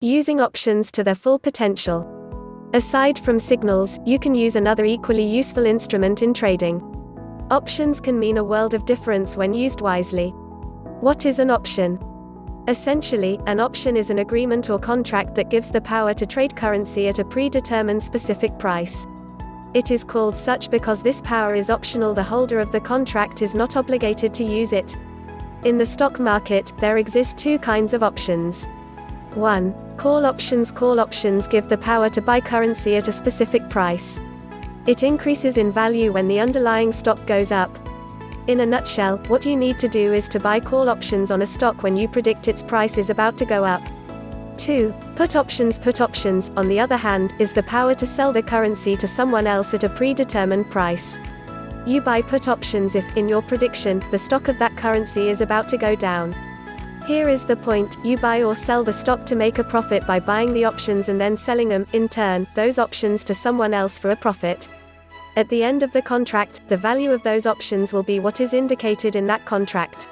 Using options to their full potential. Aside from signals, you can use another equally useful instrument in trading. Options can mean a world of difference when used wisely. What is an option? Essentially, an option is an agreement or contract that gives the power to trade currency at a predetermined specific price. It is called such because this power is optional. The holder of the contract is not obligated to use it. In the stock market, there exist two kinds of options. 1. Call options. Call options give the power to buy currency at a specific price. It increases in value when the underlying stock goes up. In a nutshell, what you need to do is to buy call options on a stock when you predict its price is about to go up. 2. Put options. Put options, on the other hand, is the power to sell the currency to someone else at a predetermined price. You buy put options if, in your prediction, the stock of that currency is about to go down. Here is the point: you buy or sell the stock to make a profit by buying the options and then selling them, in turn, those options to someone else for a profit. At the end of the contract, the value of those options will be what is indicated in that contract.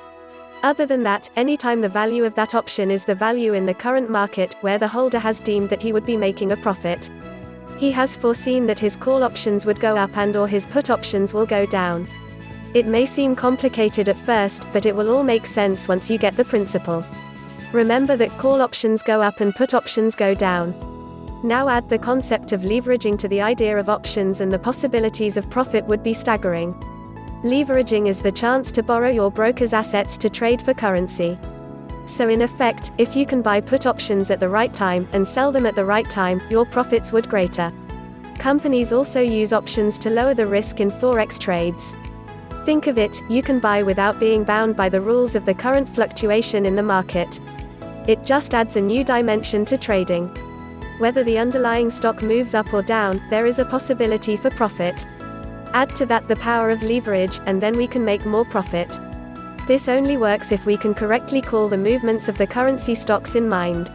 Other than that, anytime the value of that option is the value in the current market, where the holder has deemed that he would be making a profit. He has foreseen that his call options would go up and/or his put options will go down. It may seem complicated at first, but it will all make sense once you get the principle. Remember that call options go up and put options go down. Now add the concept of leveraging to the idea of options and the possibilities of profit would be staggering. Leveraging is the chance to borrow your broker's assets to trade for currency. So in effect, if you can buy put options at the right time, and sell them at the right time, your profits would greater. Companies also use options to lower the risk in Forex trades. Think of it, you can buy without being bound by the rules of the current fluctuation in the market. It just adds a new dimension to trading. Whether the underlying stock moves up or down, there is a possibility for profit. Add to that the power of leverage, and then we can make more profit. This only works if we can correctly call the movements of the currency stocks in mind.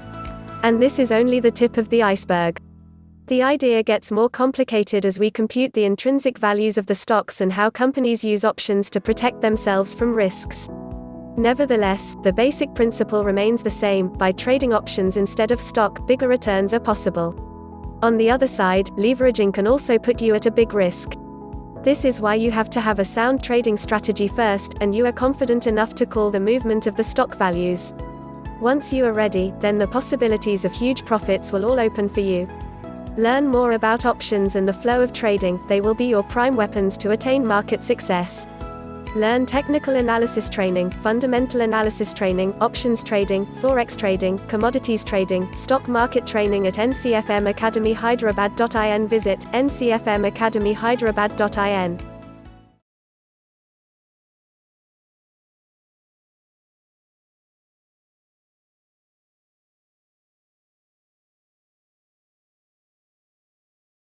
And this is only the tip of the iceberg. The idea gets more complicated as we compute the intrinsic values of the stocks and how companies use options to protect themselves from risks. Nevertheless, the basic principle remains the same: by trading options instead of stock, bigger returns are possible. On the other side, leveraging can also put you at a big risk. This is why you have to have a sound trading strategy first, and you are confident enough to call the movement of the stock values. Once you are ready, then the possibilities of huge profits will all open for you. Learn more about options and the flow of trading; they will be your prime weapons to attain market success. Learn technical analysis training, fundamental analysis training, options trading, Forex trading, commodities trading, stock market training at NCFM Academy Hyderabad.in. Visit ncfmacademyhyderabad.in.